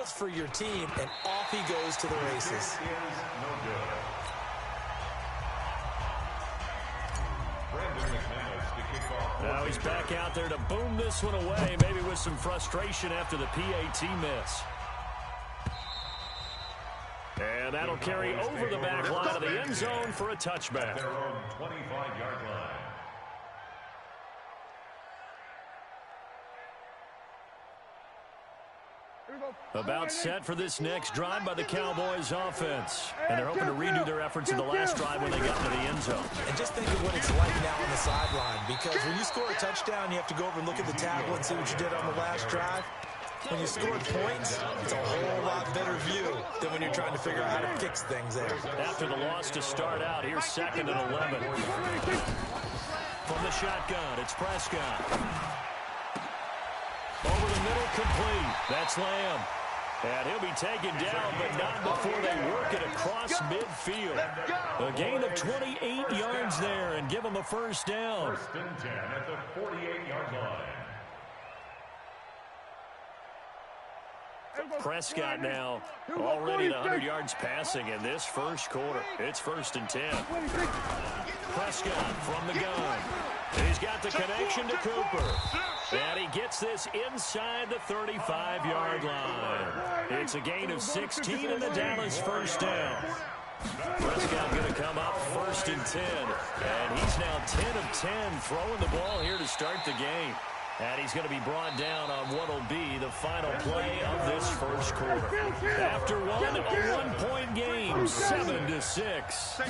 loss for your team, and off he goes to the races. Now he's back out there to boom this one away, maybe with some frustration after the PAT miss. And that'll carry over the back line of the end zone for a touchback. Their own 25-yard line. About set for this next drive by the Cowboys offense. And they're hoping to redo their efforts in the last drive when they got into the end zone. And just think of what it's like now on the sideline, because when you score a touchdown, you have to go over and look at the table and see what you did on the last drive. When you scored points, it's a whole lot better view than when you're trying to figure out how to fix things there. After the loss to start out, here's 2nd and 11. From the shotgun, it's Prescott. Over the middle, complete. That's Lamb. And he'll be taken down, but not before they work it across midfield. A gain of 28 yards there and give them a first down. 1st and 10 at the 48-yard line. Prescott now already at 100 yards passing in this first quarter. It's 1st and 10. Prescott from the gun. He's got the connection to Cooper. And he gets this inside the 35-yard line. It's a gain of 16 in the Dallas first down. Prescott going to come up 1st and 10. And he's now 10 of 10 throwing the ball here to start the game. And he's going to be brought down on what will be the final play of this first quarter. After one, a one-point game, 7-6.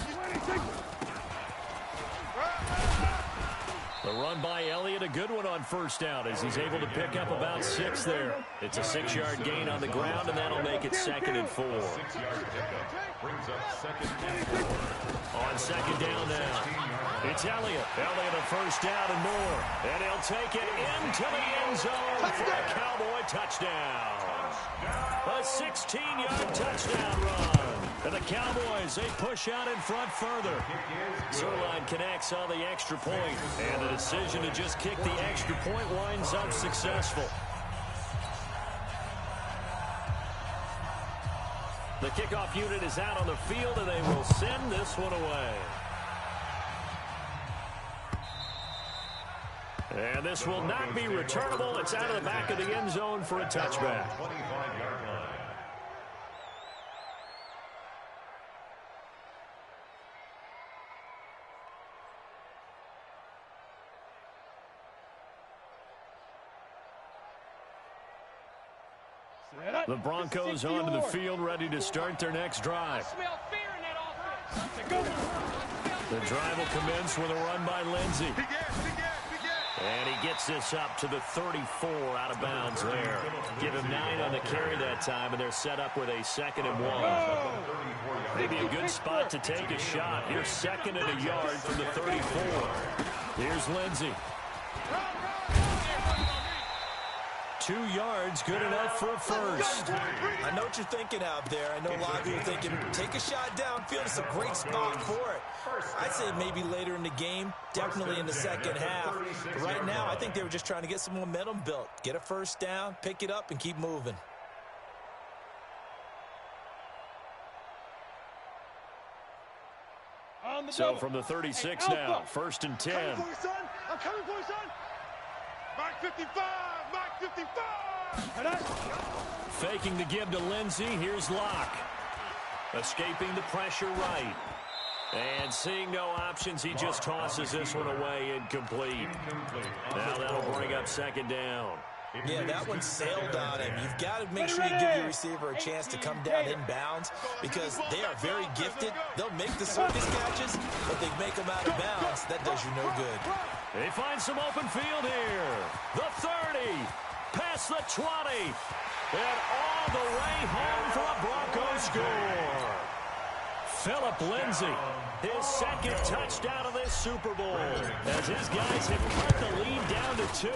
The run by Elliott, a good one on first down as he's able to pick up about 6 there. It's a 6-yard gain on the ground, and that'll make it 2nd and 4. 6-yard pickup brings up 2nd and 4. On 2nd down now, it's Elliott. Elliott a first down and more. And he'll take it into the end zone for a Cowboy touchdown. A 16-yard touchdown run. And the Cowboys, they push out in front further. Zerline connects on the extra point, and the decision to just kick the extra point winds up successful. The kickoff unit is out on the field, and they will send this one away. And this will not be returnable. It's out of the back of the end zone for a touchback. 25-yard line. The Broncos onto the field, ready to start their next drive. The drive will commence with a run by Lindsey. And he gets this up to the 34 out of bounds there. Give him 9 on the carry that time, and they're set up with a 2nd and 1. Maybe a good spot to take a shot. Here's 2nd and a yard from the 34. Here's Lindsey. 2 yards, good enough for a first. I know what you're thinking out there. I know a lot of you are thinking, take a shot downfield. It's a great spot for it. I'd say maybe later in the game, definitely in the second half. But right now, I think they were just trying to get some momentum built. Get a first down, pick it up, and keep moving. So from the 36 now, 1st and 10. I'm coming for you, son. Mark 55, Mark 55. Faking the give to Lindsey. Here's Locke. Escaping the pressure right. And seeing no options, he just tosses this one away incomplete. Now that'll bring up 2nd down. Yeah, that one sailed on him. You've got to make sure you give your receiver a chance to come down inbounds because they are very gifted. They'll make the circus catches, but they make them out of bounds. That does you no good. They find some open field here. The 30, past the 20, and all the way home for a Broncos score. Phillip Lindsay, his 2nd touchdown of this Super Bowl, as his guys have cut the lead down to 2.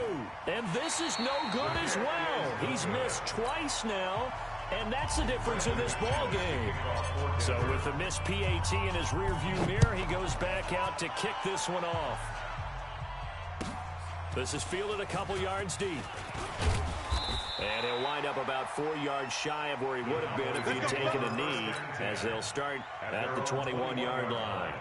And this is no good as well. He's missed twice now, and that's the difference in this ball game. So with the missed PAT in his rearview mirror, he goes back out to kick this one off. This is fielded a couple yards deep. And he'll wind up about 4 yards shy of where he would have been if he'd taken a knee, as they'll start at the 21-yard line.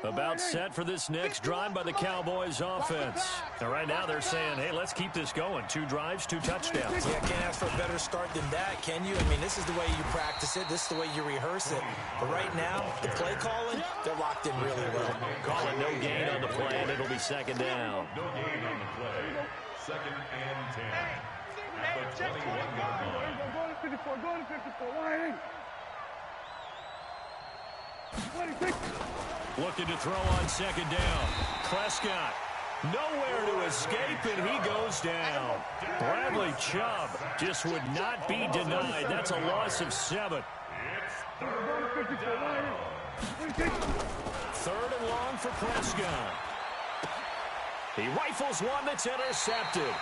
About set for this next drive by the Cowboys offense. Now, right now they're saying, hey, let's keep this going. 2 drives, 2 touchdowns. Yeah, can't ask for a better start than that, can you? I mean, this is the way you practice it. This is the way you rehearse it. But right now, the play calling, they're locked in really well. Calling no gain on the play, and it'll be second down. No gain on the play. Second and 10. At the 21-yard line. Go to 54. Go to 54. Line. Looking to throw on second down. Prescott, nowhere to escape, and he goes down. Bradley Chubb just would not be denied. That's a loss of 7. Third and long for Prescott. He rifles one that's intercepted.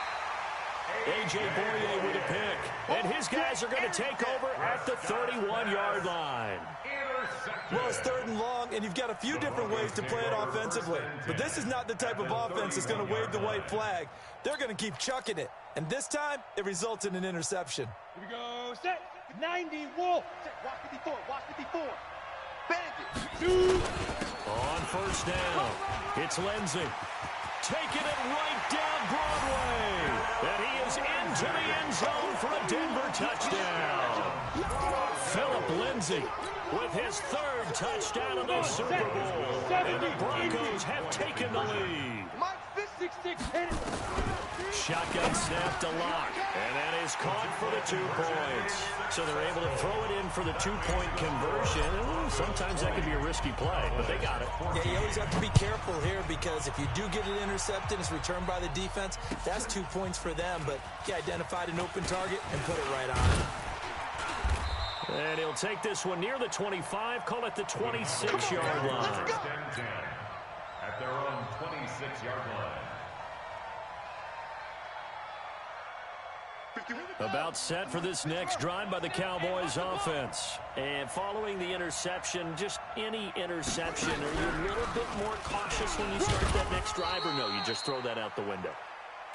A.J. Boye with a pick. And his guys are going to take over at the 31-yard line. Well, it's third and long, and you've got a few different ways to play it offensively. But this is not the type of offense that's going to wave the white flag. They're going to keep chucking it. And this time, it results in an interception. Here we go. Set. 90. Wolf. Set. Watch 54. Watch 54. Bandit. On first down, it's Lindsey. Taking it right down Broadway. And he is into the end zone for a Denver touchdown. Philip Lindsey with his 3rd touchdown of the Super Bowl. And the Broncos have taken the lead. Shotgun snap to Lock. And that is caught for the 2 points. So they're able to throw it in for the 2-point conversion. Sometimes that can be a risky play, but they got it. Yeah, you always have to be careful here because if you do get it intercepted, it's returned by the defense, that's 2 points for them. But he identified an open target and put it right on it. And he'll take this one near the 25, call it the 26-yard line. At their own 26-yard line. About set for this next drive by the Cowboys offense. And following the interception, just any interception, are you a little bit more cautious when you start that next drive, or no, you just throw that out the window?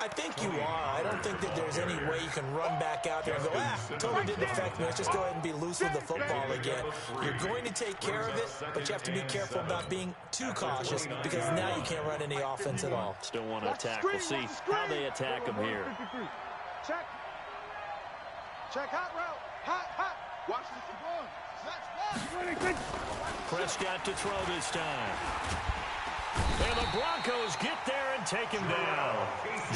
I think you are. I don't think that there's any way you can run back out there and go, totally didn't affect me. Let's just go ahead and be loose with the football again. You're going to take care of it, but you have to be careful about being too cautious because now you can't run any offense at all. Still want to attack. We'll see how they attack him here. Check. Check hot route. Hot. Watch this. Prescott to throw this time. And the Broncos get there and take him down.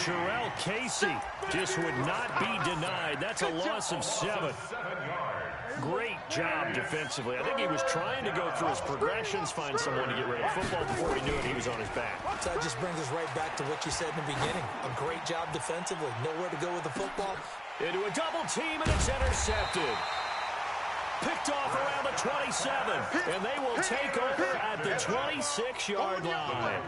Jarrell Casey just would not be denied. That's a loss of 7. Great job defensively. I think he was trying to go through his progressions, find someone to get rid of the football. Before he knew it, he was on his back. So that just brings us right back to what you said in the beginning. A great job defensively. Nowhere to go with the football. Into a double team, and it's intercepted. Picked off around the 27, and they will take over at the 26-yard line.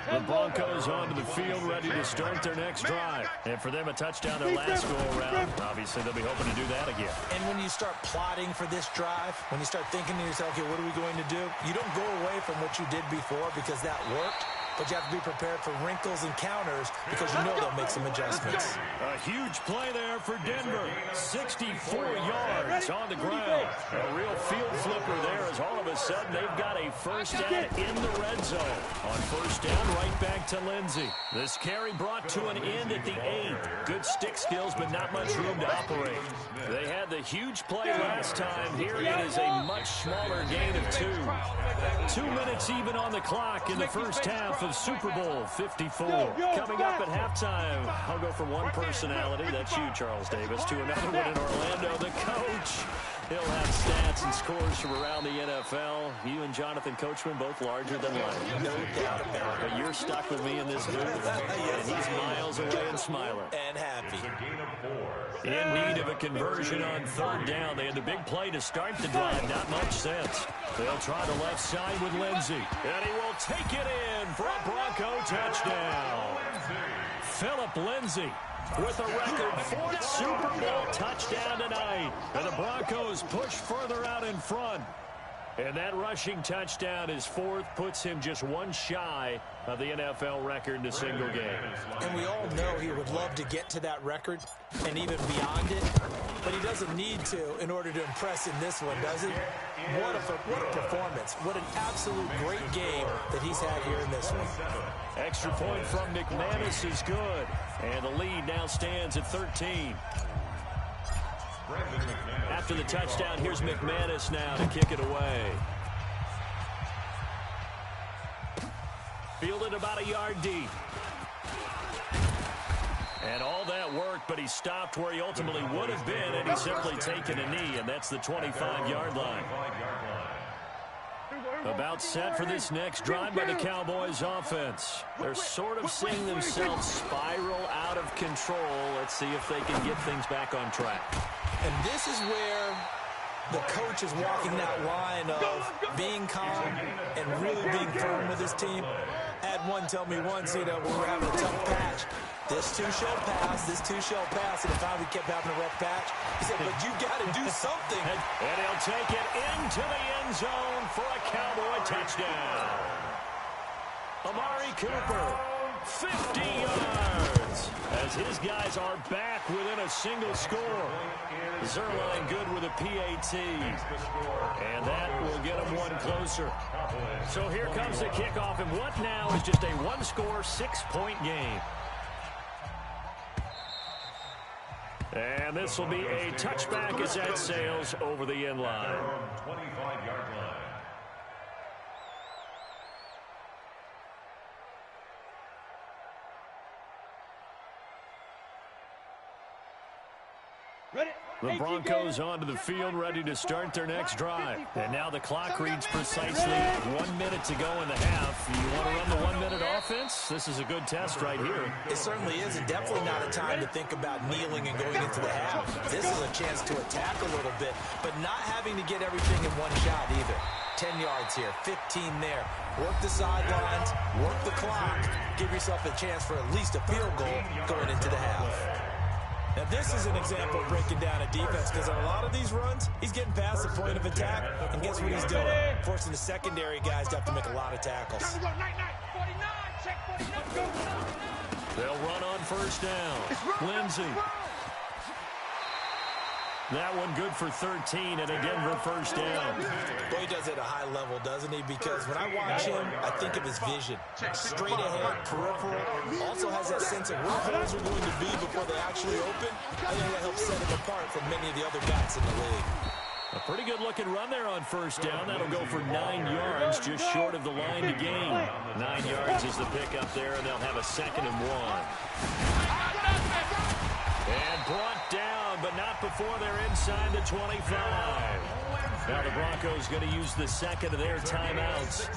The Broncos onto the field, ready to start their next drive. And for them, a touchdown their last go-around. Obviously, they'll be hoping to do that again. And when you start plotting for this drive, when you start thinking to yourself, okay, what are we going to do? You don't go away from what you did before because that worked. But you have to be prepared for wrinkles and counters because you know they'll make some adjustments. A huge play there for Denver. 64 yards on the ground. A real field flipper there as all of a sudden they've got a first down in the red zone. On first down, right back to Lindsey. This carry brought to an end at the 8. Good stick skills, but not much room to operate. They had the huge play last time. Here it is a much smaller gain of 2. 2 minutes even on the clock in the first half of Super Bowl 54. Coming up at halftime, I'll go from one personality, that's you, Charles Davis, to another one in Orlando, the coach. He'll have stats and scores from around the NFL. You and Jonathan Coachman both larger than life. No doubt about it. But you're stuck with me in this booth, and he's miles away and smiling. And happy. In need of a conversion on third down. They had the big play to start the drive. Not much sense. They'll try the left side with Lindsey. And he will take it in for a Bronco touchdown. Philip Lindsey with a record 4th Super Bowl touchdown tonight. And the Broncos push further out in front. And that rushing touchdown, his 4th, puts him just one shy of the NFL record in a single game. And we all know he would love to get to that record and even beyond it, but he doesn't need to in order to impress in this one, does he? What a performance. What an absolute great game that he's had here in this one. Extra point from McManus is good. And the lead now stands at 13. After the touchdown, here's McManus now to kick it away. Fielded about a yard deep. And all that worked, but he stopped where he ultimately would have been, and he's simply taken a knee, and that's the 25-yard line. About set for this next drive by the Cowboys offense. They're sort of seeing themselves spiral out of control. Let's see if they can get things back on track. And this is where the coach is walking that line of being calm and really being firm with his team. I had one tell me once, when we were having a tough patch, this too shall pass, this too shall pass, and finally we kept having a rough patch. He said, but you got to do something. And he'll take it into the end zone for a Cowboy touchdown. Amari Cooper, 50 yards, as his guys are back within a single score. Zerline good with a PAT, and that will get him one closer. So here comes the kickoff, and what now is just a one-score, 6-point game. And this will be a touchback as that sails over the end line. 25-yard line. The Broncos onto the field, ready to start their next drive. And now the clock reads precisely 1 minute to go in the half. You want to run the 1 minute offense? This is a good test right here. It certainly is, and definitely not a time to think about kneeling and going into the half. This is a chance to attack a little bit, but not having to get everything in one shot either. 10 yards here, 15 there. Work the sidelines, work the clock. Give yourself a chance for at least a field goal going into the half. Now, this is an example of breaking down a defense, because on a lot of these runs, he's getting past the point of attack, and guess what he's doing? Forcing the secondary guys to have to make a lot of tackles. They'll run on first down. Lindsey. That one good for 13, and again for first down. Boy, he does it at a high level, doesn't he? Because when I watch him, I think of his vision. Straight ahead, peripheral. Also has that sense of where holes are going to be before they actually open. I think that helps set him apart from many of the other backs in the league. A pretty good-looking run there on first down. That'll go for 9 yards, just short of the line to gain. 9 yards is the pickup there, and they'll have a 2nd and 1. And brought down, but not before they're inside the 25. Now the Broncos going to use the 2nd of their timeouts,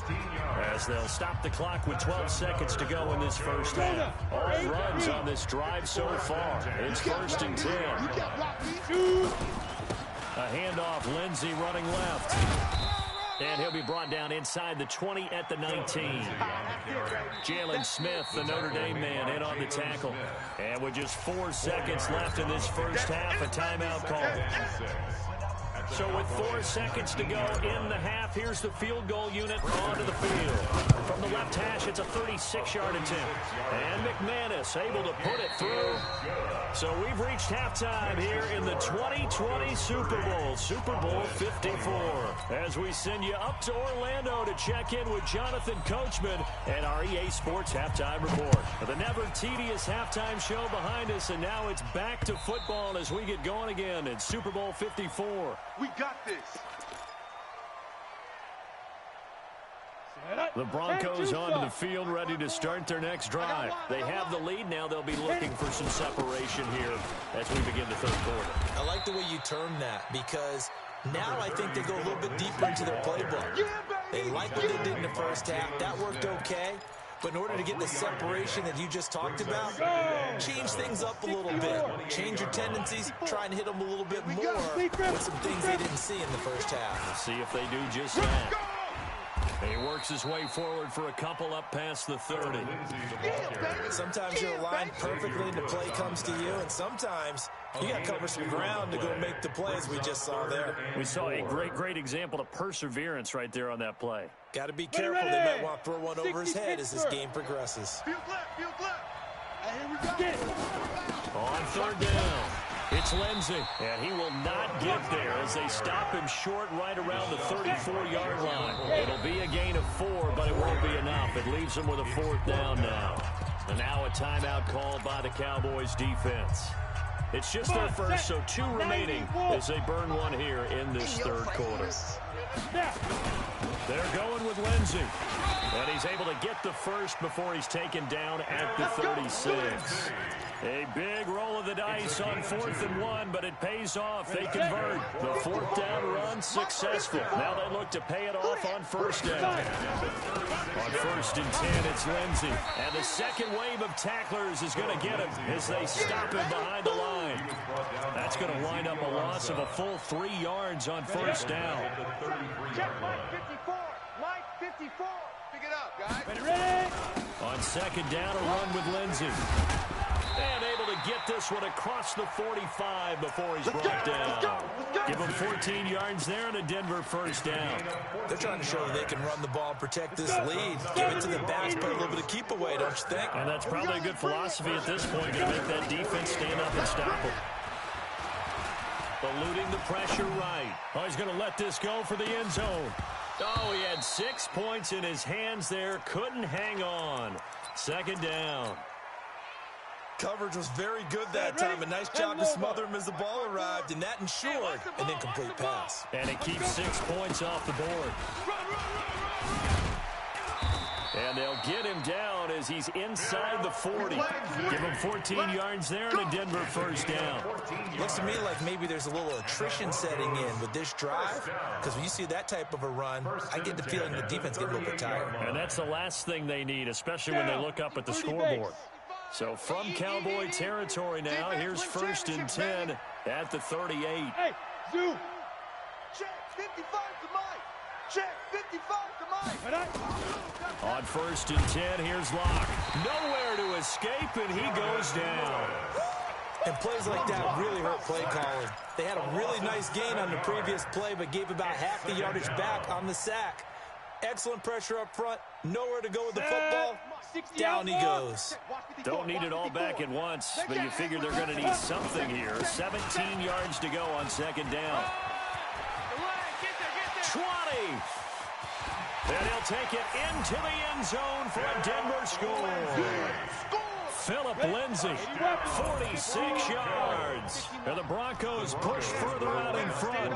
as they'll stop the clock with 12 seconds to go in this first half. All runs on this drive so far. It's 1st and 10. A handoff, Lindsey running left. And he'll be brought down inside the 20 at the 19. Jalen Smith, the Notre Dame man, in on the tackle. And with just 4 seconds left in this first half, a timeout call. So with 4 seconds to go in the half, here's the field goal unit onto the field. From the left hash, it's a 36-yard attempt. And McManus able to put it through. So we've reached halftime here in the 2020 Super Bowl, Super Bowl 54. As we send you up to Orlando to check in with Jonathan Coachman and our EA Sports Halftime Report. The never-tedious halftime show behind us, and now it's back to football as we get going again in Super Bowl 54. We got this. The Broncos onto the field, ready to start their next drive. They have the lead now. They'll be looking for some separation here as we begin the third quarter. I like the way you term that, because now I think they go a little bit deeper into their playbook. They like what they did in the first half. That worked okay. But in order to get the separation that you just talked about, change things up a little bit. Change your tendencies, try and hit them a little bit more with some things they didn't see in the first half. We'll see if they do just that. He works his way forward for a couple up past the 30. Sometimes you're aligned perfectly and the play comes to you, and sometimes you got to cover some ground to go make the play, as we just saw there. We saw a great example of perseverance right there on that play. Got to be careful. They might want to throw one over his head as this game progresses. On third down, it's Lindsey, and he will not get there as they stop him short right around the 34-yard line. It'll be a gain of 4, but it won't be enough. It leaves them with a 4th down now. And now a timeout called by the Cowboys defense. It's just their first, so 2 remaining as they burn one here in this third quarter. They're going with Lindsey. And he's able to get the first before he's taken down at the 36. A big roll of the dice on 4th and 1, but it pays off. They convert. The 4th down run successful. Now they look to pay it off on 1st down. On 1st and 10, it's Lindsey. And the second wave of tacklers is going to get him as they stop him behind the line. That's going to wind up a loss of a full 3 yards on 1st down. Check Mike 54. Mike 54. Pick it up, guys. Ready? On 2nd down, a run with Lindsey. And able to get this one across the 45 before he's brought down. Give him 14 yards there and a Denver 1st down. They're trying to show that they can run the ball and protect this lead. Give it to the backs, put a little bit of keep away, don't you think? And that's probably a good philosophy at this point, to make that defense stand up and stop him. Eluding the pressure right. Oh, he's going to let this go for the end zone. Oh, he had 6 points in his hands there. Couldn't hang on. 2nd down. Coverage was very good that time. A nice job to smother him as the ball arrived, and that ensured an incomplete pass. And it keeps 6 points off the board. And they'll get him down as he's inside the 40. Give him 14 yards there and a Denver 1st down. Looks to me like maybe there's a little attrition setting in with this drive, because when you see that type of a run, I get the feeling the defense gets a little bit tired. And that's the last thing they need, especially when they look up at the scoreboard. So from Cowboy territory now, here's 1st and 10 at the 38. Hey, Zoo. Check 55 to Mike. Check 55 to Mike. On 1st and 10, here's Locke. Nowhere to escape, and he goes down. And plays like that really hurt play calling. They had a really nice gain on the previous play, but gave about half the yardage back on the sack. Excellent pressure up front. Nowhere to go with the football. Down he goes. Don't need it all back at once, but you figure they're going to need something here. 17 yards to go on 2nd down. 20. And he'll take it into the end zone for a Denver score. Phillip Lindsey, 46 yards. And the Broncos push further out in front.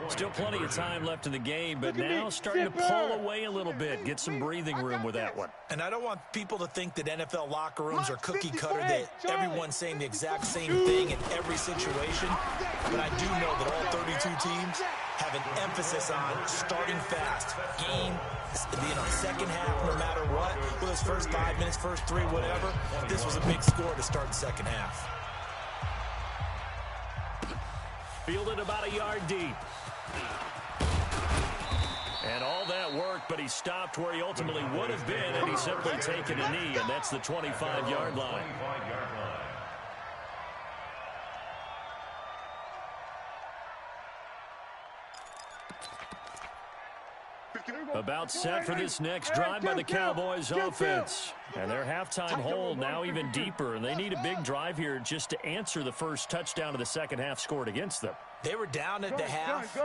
Still plenty of time left in the game, but now starting to pull away a little bit. Get some breathing room with that one. And I don't want people to think that NFL locker rooms are cookie cutter, that everyone's saying the exact same thing in every situation. But I do know that all 32 teams have an emphasis on starting fast. Game, second half, no matter what. Whether it's first 5 minutes, first 3, whatever. This was a big score to start the second half. Fielded about a yard deep. And all that work, but he stopped where he ultimately would have been, and he's simply taken a knee, and that's the 25-yard line. About set for this next drive by the Cowboys offense. And their halftime hole now even deeper, and they need a big drive here just to answer the first touchdown of the second half scored against them. They were down at the half.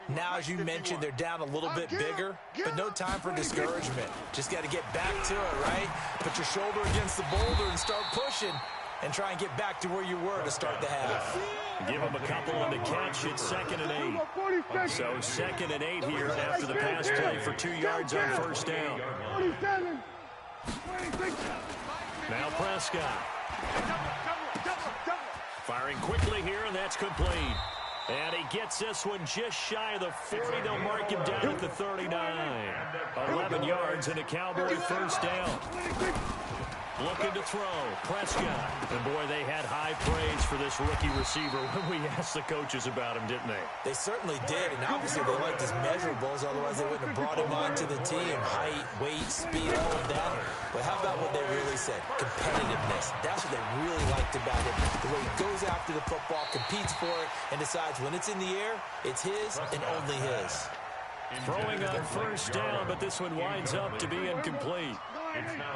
Now, as you mentioned, they're down a little bit bigger, but no time for discouragement. Just got to get back to it, right? Put your shoulder against the boulder and start pushing and try and get back to where you were to start the half. Give them a couple on the catch. It's 2nd and 8. So 2nd and 8 here after the pass play for 2 yards on first down. Now Prescott. Firing quickly here, and that's complete. And he gets this one just shy of the 40. They'll mark him down at the 39. 11 yards and a Cowboy first down. looking to throw. Prescott. And, boy, they had high praise for this rookie receiver when we asked the coaches about him, didn't they? They certainly did, and obviously they liked his measurables. Otherwise, they wouldn't have brought him onto the team. Height, weight, speed, all of that. But how about what they really said? Competitiveness. That's what they really liked about him. The way he goes after the football, competes for it, and decides when it's in the air, it's his and only his. Throwing on first down, but this one winds up to be incomplete.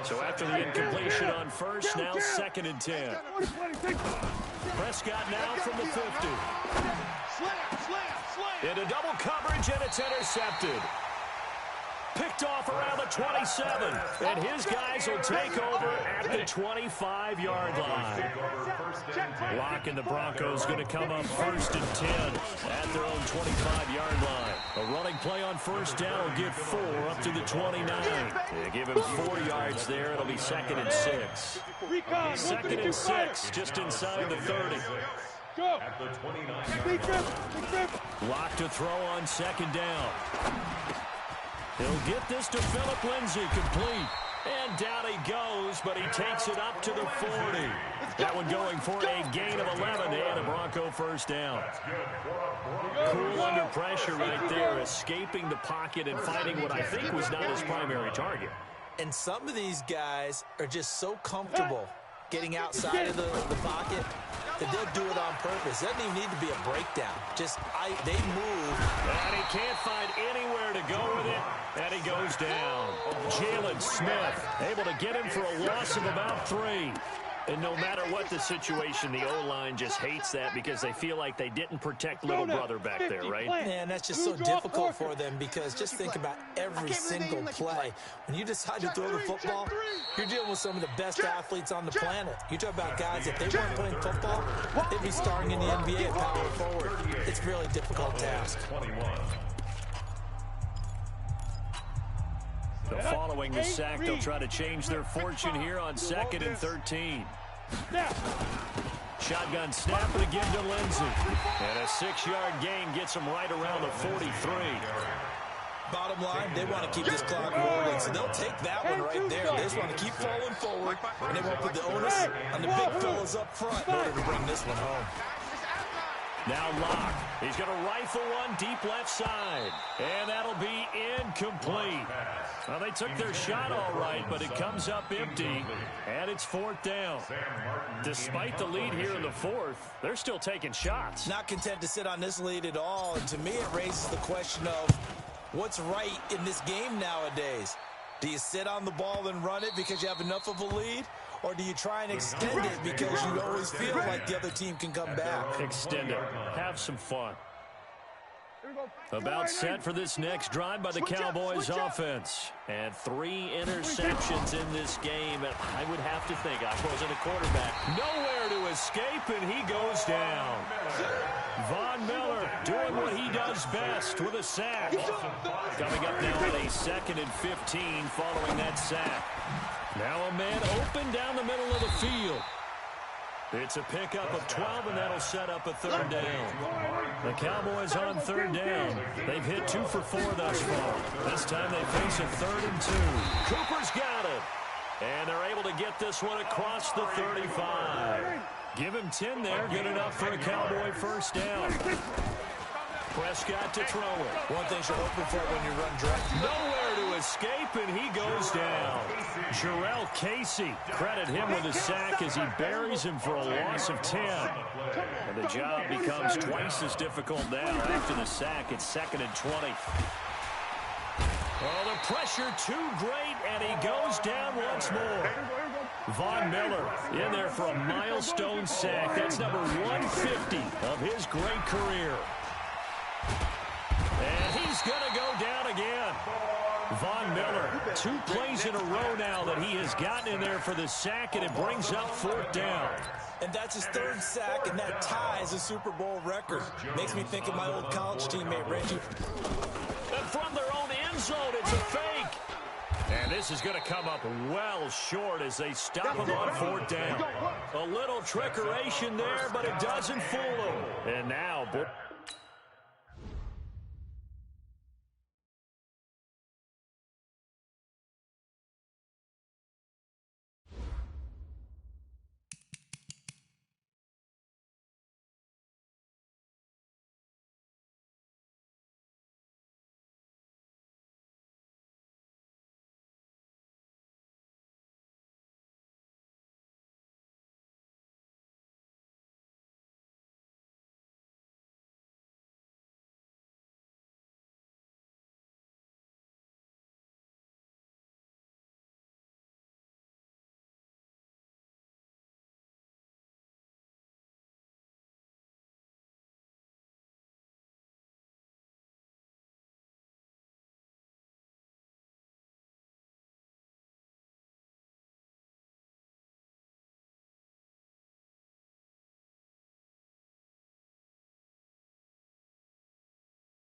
So after the incompletion on first, now 2nd and 10. Prescott now from the 50. Into double coverage, and it's intercepted. Picked off around the 27, and his guys will take over at the 25-yard line. Locke and the Broncos going to come up 1st and 10 at their own 25-yard line. A running play on first down will get 4 up to the 29. They give him 4 yards there. It'll be 2nd and 6. 2nd and 6, just inside the 30. At the 29. Locke to throw on 2nd down. He'll get this to Phillip Lindsay, complete. And down he goes, but he takes it up to the 40. That one going for a gain of 11 and a Bronco first down. Cool under pressure right there, escaping the pocket and finding what I think was not his primary target. And some of these guys are just so comfortable getting outside of the pocket that they'll do it on purpose. It doesn't even need to be a breakdown. They move. And he can't find anywhere to go with it, and he goes down. Jalen Smith able to get him for a loss of about 3. And no matter what the situation, the O-line just hates that because they feel like they didn't protect little brother back there, right? Man, that's just so difficult for them because just think about every single play. When you decide to throw the football, you're dealing with some of the best athletes on the planet. You talk about guys, if they weren't playing football, they'd be starring in the NBA at power forward. It's a really difficult task. So following the sack, they'll try to change their fortune here on 2nd and 13. Shotgun snap and again to Lindsay. And a 6-yard gain gets them right around the 43. Bottom line, they want to keep this clock rolling, so they'll take that one right there. They just want to keep falling forward, and they won't put the onus on the big fellas up front in order to bring this one home. Now Locke. He's going to rifle one deep left side. And that'll be incomplete. Well, they took their shot all right, but it comes up empty. And it's 4th down. Despite the lead here in the 4th, they're still taking shots. Not content to sit on this lead at all. And to me, it raises the question of what's right in this game nowadays. Do you sit on the ball and run it because you have enough of a lead? Or do you try and extend it because you always feel like the other team can come back? Extend it. Have some fun. About set for this next drive by the Cowboys offense. And 3 interceptions in this game. And I would have to think, I wasn't a quarterback. Nowhere to escape, and he goes down. Von Miller doing what he does best with a sack. Coming up now at a 2nd and 15 following that sack. Now a man open down the middle of the field. It's a pickup of 12, and that'll set up a 3rd down. The Cowboys on 3rd down. They've hit 2 for 4 thus far. This time they face a 3rd and 2. Cooper's got it. And they're able to get this one across the 35. Give him 10 there. Good enough for a Cowboy first down. Prescott to throw it. One thing you're hoping for when you run direct. Nowhere to escape, and he goes down. Jarrell Casey, credit him with a sack as he buries him for a loss of 10. And the job becomes twice as difficult now after the sack. It's 2nd and 20. Oh, the pressure too great, and he goes down once more. Von Miller in there for a milestone sack. That's number 150 of his great career. And he's going to go down again. Von Miller, 2 plays in a row now that he has gotten in there for the sack, and it brings up 4th down. And that's his 3rd sack, and that ties a Super Bowl record. Makes me think of my old college teammate, Reggie. And from their own end zone, it's a fake. And this is going to come up well short as they stop him on 4th down. A little trickeration there, but it doesn't fool him. And now